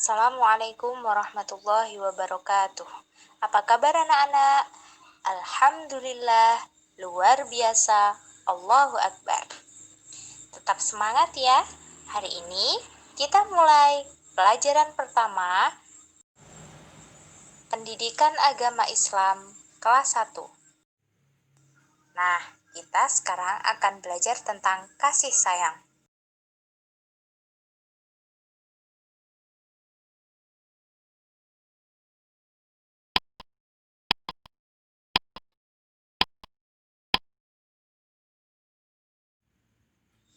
Assalamualaikum warahmatullahi wabarakatuh. Apa kabar anak-anak? Alhamdulillah, luar biasa. Allahu Akbar. Tetap semangat ya. Hari ini kita mulai pelajaran pertama Pendidikan Agama Islam kelas 1. Nah, kita sekarang akan belajar tentang kasih sayang.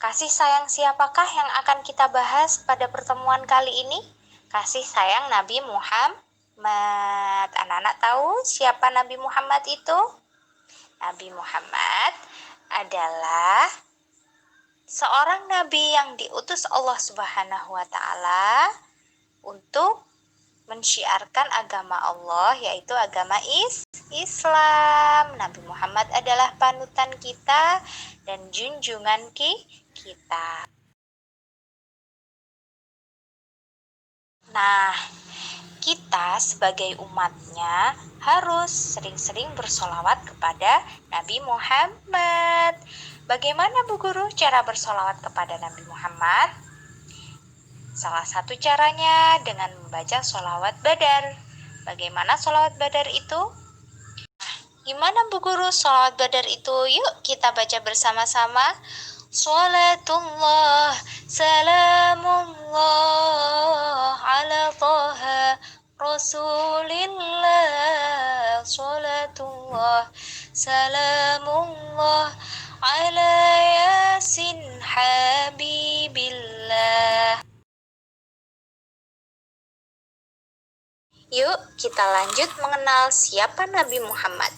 Kasih sayang siapakah yang akan kita bahas pada pertemuan kali ini? Kasih sayang Nabi Muhammad. Anak-anak tahu siapa Nabi Muhammad itu? Nabi Muhammad adalah seorang nabi yang diutus Allah Subhanahu wa taala untuk mensyiarkan agama Allah, yaitu agama Islam. Nabi Muhammad adalah panutan kita dan junjungan kita. Nah, kita sebagai umatnya harus sering-sering bersolawat kepada Nabi Muhammad. Bagaimana Bu Guru cara bersolawat kepada Nabi Muhammad? Salah satu caranya dengan membaca sholawat badar. Bagaimana sholawat badar itu? Gimana Bu Guru sholawat badar itu? Yuk kita baca bersama-sama. Sholatullah, salamullah ala toha rasulillah. Sholatullah, salamullah ala yasin habibillah. Yuk kita lanjut mengenal siapa Nabi Muhammad.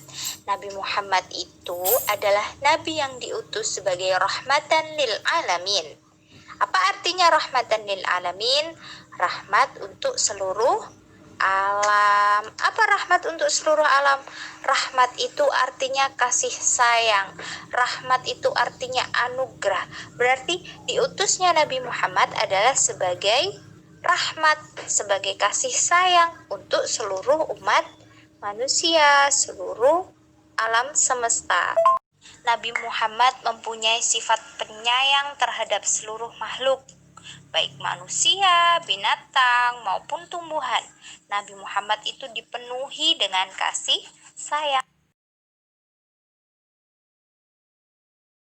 Nabi Muhammad itu adalah Nabi yang diutus sebagai rahmatan lil alamin. Apa artinya rahmatan lil alamin? Rahmat untuk seluruh alam. Apa rahmat untuk seluruh alam? Rahmat itu artinya kasih sayang. Rahmat itu artinya anugerah. Berarti diutusnya Nabi Muhammad adalah sebagai rahmat, sebagai kasih sayang untuk seluruh umat manusia, seluruh alam semesta. Nabi Muhammad mempunyai sifat penyayang terhadap seluruh makhluk, baik manusia, binatang, maupun tumbuhan. Nabi Muhammad itu dipenuhi dengan kasih sayang.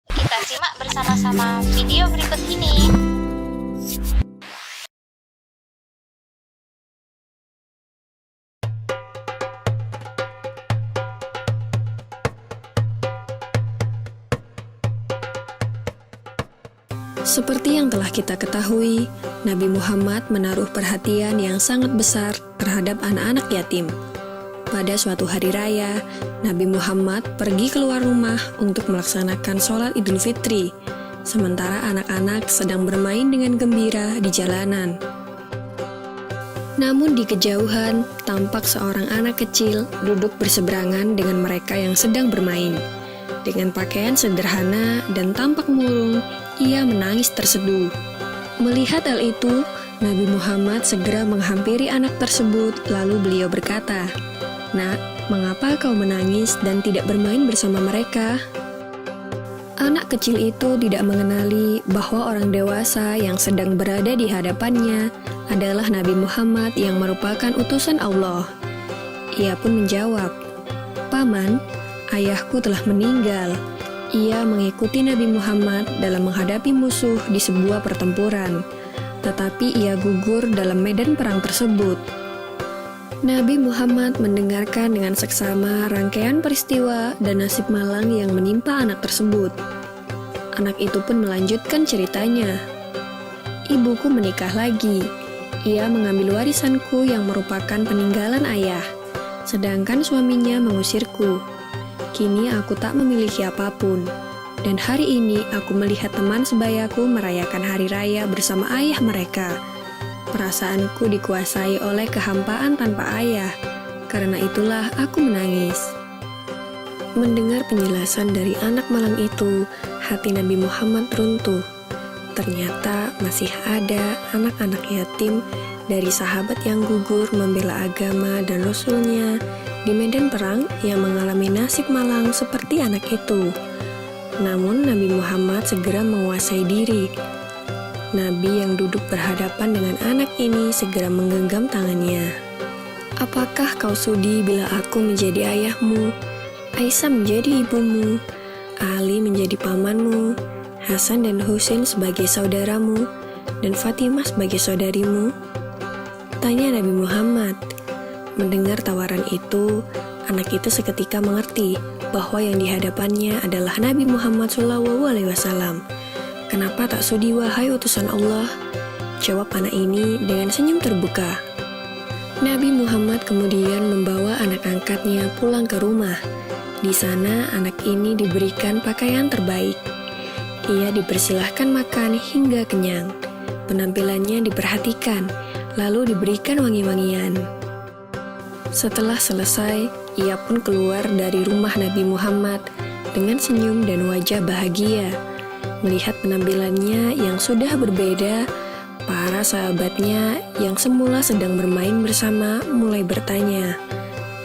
Kita simak bersama-sama video berikut ini. Seperti yang telah kita ketahui, Nabi Muhammad menaruh perhatian yang sangat besar terhadap anak-anak yatim. Pada suatu hari raya, Nabi Muhammad pergi keluar rumah untuk melaksanakan sholat Idul Fitri, sementara anak-anak sedang bermain dengan gembira di jalanan. Namun di kejauhan, tampak seorang anak kecil duduk berseberangan dengan mereka yang sedang bermain. Dengan pakaian sederhana dan tampak murung, ia menangis terseduh. Melihat hal itu, Nabi Muhammad segera menghampiri anak tersebut, lalu beliau berkata, "Nak, mengapa kau menangis dan tidak bermain bersama mereka?" Anak kecil itu tidak mengenali bahwa orang dewasa yang sedang berada di hadapannya adalah Nabi Muhammad yang merupakan utusan Allah. Ia pun menjawab, "Paman, ayahku telah meninggal." Ia mengikuti Nabi Muhammad dalam menghadapi musuh di sebuah pertempuran, tetapi ia gugur dalam medan perang tersebut. Nabi Muhammad mendengarkan dengan seksama rangkaian peristiwa dan nasib malang yang menimpa anak tersebut. Anak itu pun melanjutkan ceritanya. "Ibuku menikah lagi. Ia mengambil warisanku yang merupakan peninggalan ayah, sedangkan suaminya mengusirku. Kini aku tak memiliki apapun, dan hari ini aku melihat teman sebayaku merayakan hari raya bersama ayah mereka. Perasaanku dikuasai oleh kehampaan tanpa ayah, karena itulah aku menangis." Mendengar penjelasan dari anak malang itu, hati Nabi Muhammad runtuh. Ternyata masih ada anak-anak yatim dari sahabat yang gugur membela agama dan Rasul-Nya di medan perang yang mengalami nasib malang seperti anak itu. Namun Nabi Muhammad segera menguasai diri. Nabi yang duduk berhadapan dengan anak ini segera menggenggam tangannya. Apakah kau sudi bila aku menjadi ayahmu, Aisyah menjadi ibumu, Ali menjadi pamanmu, Hasan dan Husain sebagai saudaramu, dan Fatimah sebagai saudarimu? Tanya Nabi Muhammad. Mendengar tawaran itu, anak itu seketika mengerti bahwa yang dihadapannya adalah Nabi Muhammad SAW. Kenapa tak sudi wahai utusan Allah? Jawab anak ini dengan senyum terbuka. Nabi Muhammad kemudian membawa anak angkatnya pulang ke rumah. Di sana anak ini diberikan pakaian terbaik. Ia dipersilahkan makan hingga kenyang. Penampilannya diperhatikan, lalu diberikan wangi-wangian. Setelah selesai, ia pun keluar dari rumah Nabi Muhammad dengan senyum dan wajah bahagia. Melihat penampilannya yang sudah berbeda, para sahabatnya yang semula sedang bermain bersama mulai bertanya,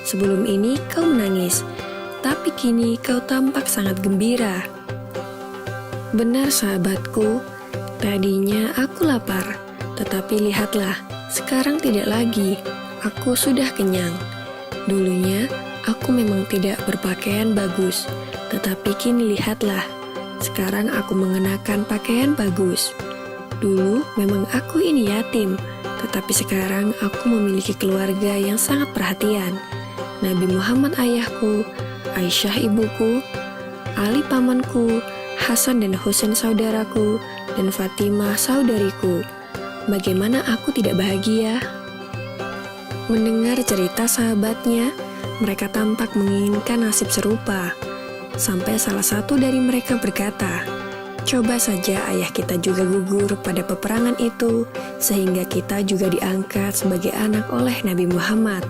"Sebelum ini kau menangis, tapi kini kau tampak sangat gembira." Benar sahabatku, tadinya aku lapar, tetapi lihatlah, sekarang tidak lagi, aku sudah kenyang. Dulunya, aku memang tidak berpakaian bagus, tetapi kini lihatlah, sekarang aku mengenakan pakaian bagus. Dulu memang aku ini yatim, tetapi sekarang aku memiliki keluarga yang sangat perhatian. Nabi Muhammad ayahku, Aisyah ibuku, Ali pamanku, Hasan dan Husain saudaraku, dan Fatimah saudariku. Bagaimana aku tidak bahagia? Mendengar cerita sahabatnya, mereka tampak menginginkan nasib serupa. Sampai salah satu dari mereka berkata, "Coba saja ayah kita juga gugur pada peperangan itu, sehingga kita juga diangkat sebagai anak oleh Nabi Muhammad."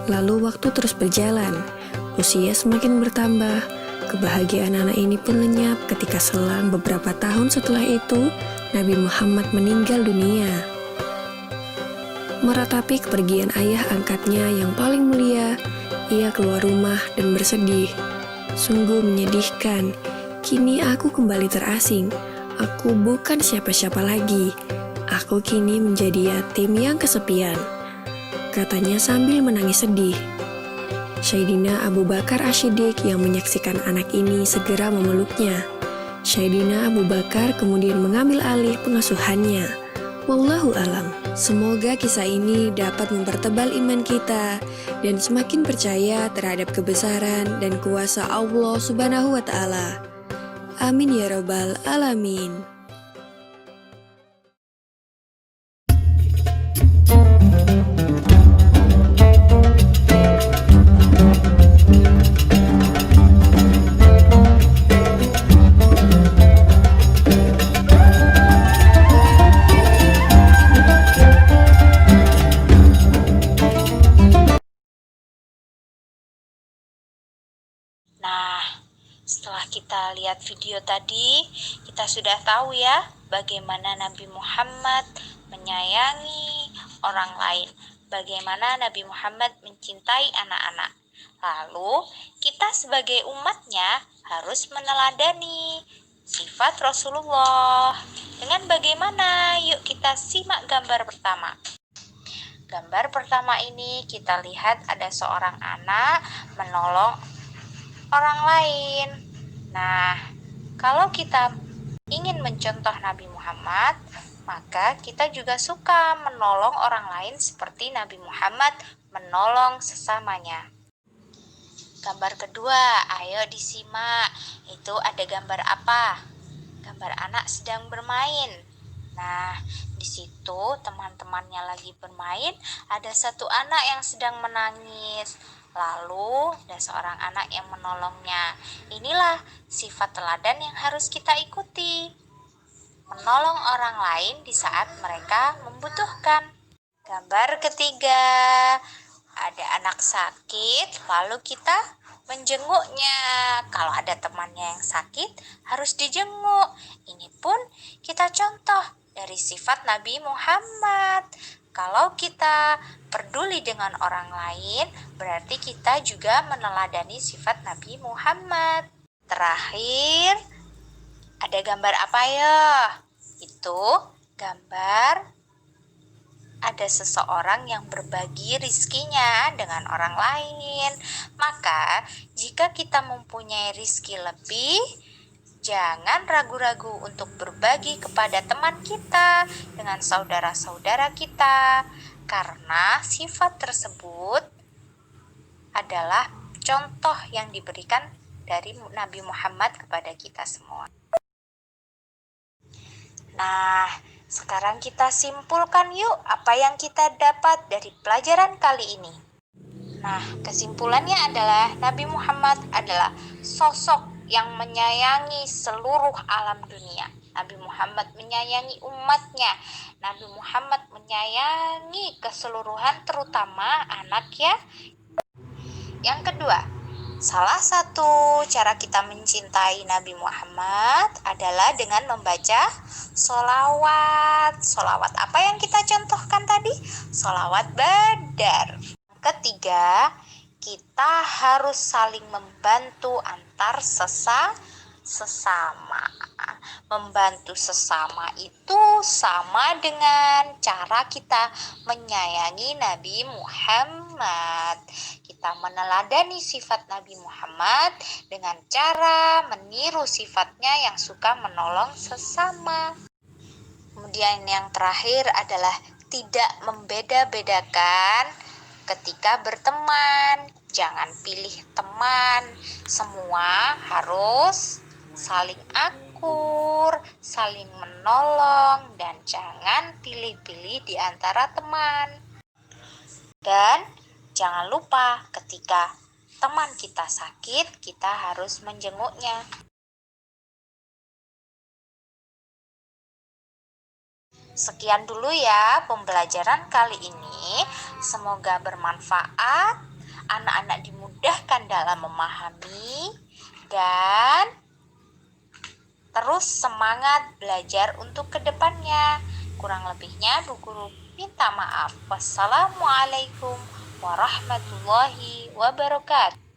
Lalu waktu terus berjalan, usia semakin bertambah, kebahagiaan anak ini pun lenyap ketika selang beberapa tahun setelah itu, Nabi Muhammad meninggal dunia. Meratapi kepergian ayah angkatnya yang paling mulia, ia keluar rumah dan bersedih. Sungguh menyedihkan, kini aku kembali terasing. Aku bukan siapa-siapa lagi. Aku kini menjadi yatim yang kesepian, katanya sambil menangis sedih. Sayyidina Abu Bakar Asy-Siddiq yang menyaksikan anak ini segera memeluknya. Sayyidina Abu Bakar kemudian mengambil alih pengasuhannya. Wallahu alam. Semoga kisah ini dapat mempertebal iman kita dan semakin percaya terhadap kebesaran dan kuasa Allah Subhanahu wa Ta'ala. Amin ya Rabbal 'Alamin. Nah, setelah kita lihat video tadi, kita sudah tahu ya bagaimana Nabi Muhammad menyayangi orang lain, bagaimana Nabi Muhammad mencintai anak-anak. Lalu, kita sebagai umatnya harus meneladani sifat Rasulullah. Dengan bagaimana? Yuk kita simak gambar pertama. Gambar pertama ini kita lihat ada seorang anak menolong orang lain. Nah, kalau kita ingin mencontoh Nabi Muhammad, maka kita juga suka menolong orang lain seperti Nabi Muhammad menolong sesamanya. Gambar kedua, ayo disimak. Itu ada gambar apa? Gambar anak sedang bermain. Nah, di situ teman-temannya lagi bermain, ada satu anak yang sedang menangis. Lalu ada seorang anak yang menolongnya. Inilah sifat teladan yang harus kita ikuti. Menolong orang lain di saat mereka membutuhkan. Gambar ketiga, ada anak sakit, lalu kita menjenguknya. Kalau ada temannya yang sakit, harus dijenguk. Ini pun kita contoh dari sifat Nabi Muhammad. Kalau kita peduli dengan orang lain, berarti kita juga meneladani sifat Nabi Muhammad. Terakhir, ada gambar apa ya? Itu gambar ada seseorang yang berbagi rizkinya dengan orang lain. Maka, jika kita mempunyai rizki lebih, jangan ragu-ragu untuk berbagi kepada teman kita, dengan saudara-saudara kita, karena sifat tersebut adalah contoh yang diberikan dari Nabi Muhammad kepada kita semua. Nah, sekarang kita simpulkan yuk apa yang kita dapat dari pelajaran kali ini. Nah, kesimpulannya adalah Nabi Muhammad adalah sosok yang menyayangi seluruh alam dunia. Nabi Muhammad menyayangi umatnya. Nabi Muhammad menyayangi keseluruhan, terutama anak ya. Yang kedua, salah satu cara kita mencintai Nabi Muhammad adalah dengan membaca sholawat. Sholawat apa yang kita contohkan tadi? Sholawat Badar. Ketiga, kita harus saling membantu antar sesama. Membantu sesama itu sama dengan cara kita menyayangi Nabi Muhammad. Kita meneladani sifat Nabi Muhammad dengan cara meniru sifatnya yang suka menolong sesama. Kemudian yang terakhir adalah tidak membeda-bedakan ketika berteman. Jangan pilih teman, semua harus saling akur, saling menolong, dan jangan pilih-pilih di antara teman. Dan jangan lupa ketika teman kita sakit, kita harus menjenguknya. Sekian dulu ya pembelajaran kali ini. Semoga bermanfaat. Anak-anak dimudahkan dalam memahami dan terus semangat belajar untuk kedepannya. Kurang lebihnya Bu Guru minta maaf. Wassalamualaikum warahmatullahi wabarakatuh.